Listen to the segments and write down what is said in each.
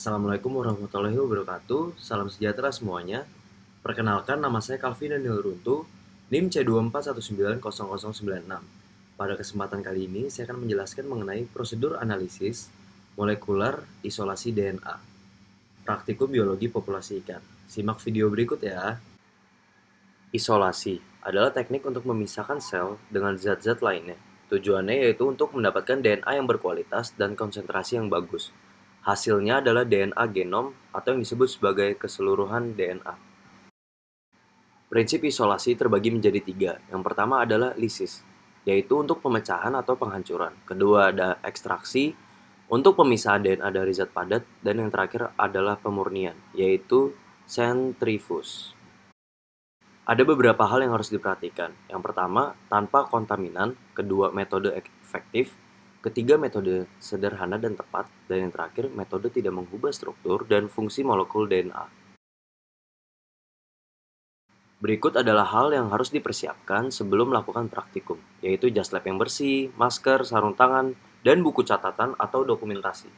Assalamualaikum warahmatullahi wabarakatuh. Salam sejahtera semuanya. Perkenalkan, nama saya Calvin Daniel Runtu, NIM C24190096. Pada kesempatan kali ini, saya akan menjelaskan mengenai prosedur analisis molekular isolasi DNA, praktikum biologi populasi ikan. Simak video berikut ya. Isolasi adalah teknik untuk memisahkan sel dengan zat-zat lainnya. Tujuannya yaitu untuk mendapatkan DNA yang berkualitas dan konsentrasi yang bagus. Hasilnya adalah DNA genom atau yang disebut sebagai keseluruhan DNA. Prinsip isolasi terbagi menjadi tiga. Yang pertama adalah lisis, yaitu untuk pemecahan atau penghancuran. Kedua ada ekstraksi, untuk pemisahan DNA dari zat padat. Dan yang terakhir adalah pemurnian, yaitu sentrifuge. Ada beberapa hal yang harus diperhatikan. Yang pertama, tanpa kontaminan. Kedua, metode efektif. Ketiga, metode sederhana dan tepat. Dan yang terakhir, metode tidak mengubah struktur dan fungsi molekul DNA. Berikut adalah hal yang harus dipersiapkan sebelum melakukan praktikum, yaitu jas lab yang bersih, masker, sarung tangan, dan buku catatan atau dokumentasi.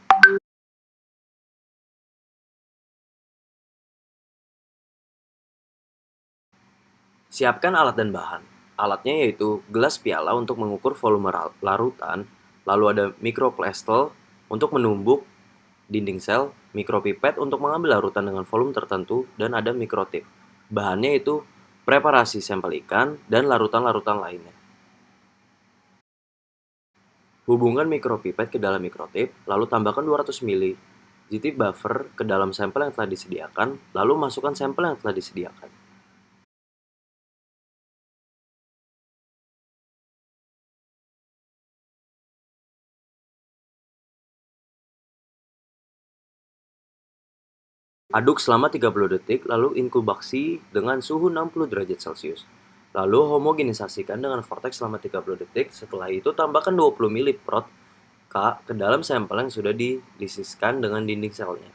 Siapkan alat dan bahan. Alatnya yaitu gelas piala untuk mengukur volume larutan, lalu ada mikroplastel untuk menumbuk dinding sel, mikropipet untuk mengambil larutan dengan volume tertentu, dan ada mikrotip. Bahannya itu preparasi sampel ikan dan larutan-larutan lainnya. Hubungkan mikropipet ke dalam mikrotip, lalu tambahkan 200 ml GT buffer ke dalam sampel yang telah disediakan, lalu masukkan sampel yang telah disediakan. Aduk selama 30 detik, lalu inkubasi dengan suhu 60 derajat Celcius. Lalu homogenisasikan dengan vortex selama 30 detik. Setelah itu tambahkan 20 ml prot K ke dalam sampel yang sudah dilisiskan dengan dinding selnya.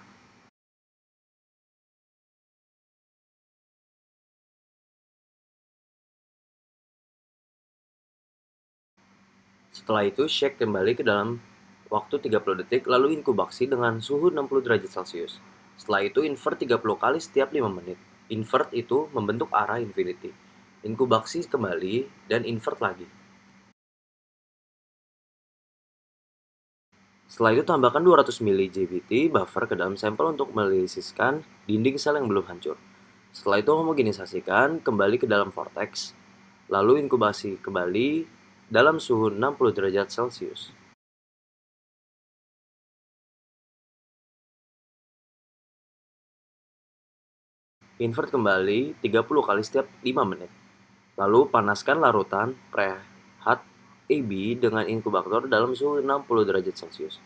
Setelah itu shake kembali ke dalam waktu 30 detik, lalu inkubasi dengan suhu 60 derajat Celcius. Setelah itu invert 30 kali setiap 5 menit. Invert itu membentuk arah infinity. Inkubasi kembali dan invert lagi. Setelah itu tambahkan 200 ml JBT buffer ke dalam sampel untuk melisiskan dinding sel yang belum hancur. Setelah itu homogenisasikan kembali ke dalam vortex, lalu inkubasi kembali dalam suhu 60 derajat Celcius. Invert kembali 30 kali setiap 5 menit. Lalu panaskan larutan preheat AB dengan inkubator dalam suhu 60 derajat Celcius.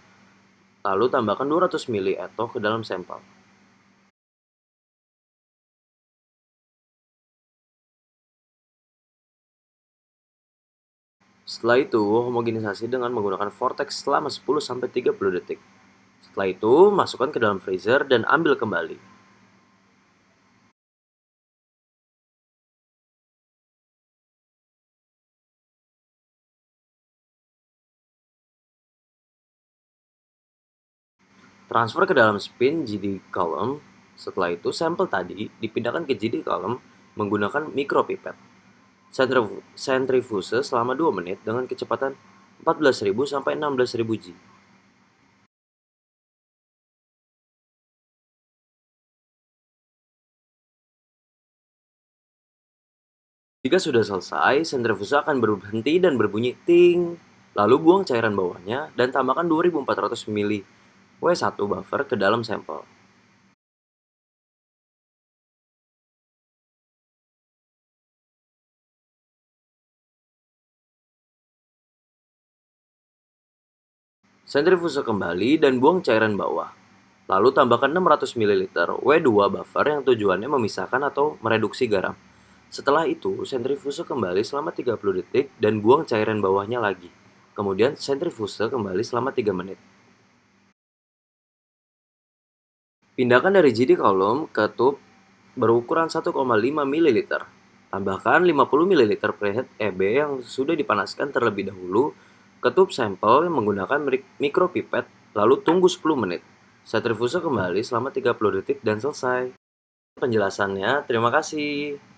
Lalu tambahkan 200 ml ethos ke dalam sampel. Setelah itu, homogenisasi dengan menggunakan vortex selama 10-30 detik. Setelah itu, masukkan ke dalam freezer dan ambil kembali. Transfer ke dalam spin GD column. Setelah itu, sampel tadi dipindahkan ke GD column menggunakan mikropipet. Sentrifuge selama 2 menit dengan kecepatan 14.000 sampai 16.000 G. Jika sudah selesai, sentrifuge akan berhenti dan berbunyi ting. Lalu buang cairan bawahnya dan tambahkan 2400 ml W1 buffer ke dalam sampel. Sentrifuge kembali dan buang cairan bawah. Lalu tambahkan 600 ml W2 buffer yang tujuannya memisahkan atau mereduksi garam. Setelah itu, sentrifuge kembali selama 30 detik dan buang cairan bawahnya lagi. Kemudian sentrifuge kembali selama 3 menit. Pindahkan dari GD column ke tube berukuran 1,5 ml. Tambahkan 50 ml preheat EB yang sudah dipanaskan terlebih dahulu ke tube sampel yang menggunakan mikropipet, lalu tunggu 10 menit. Sentrifuge kembali selama 30 detik dan selesai. Penjelasannya, terima kasih.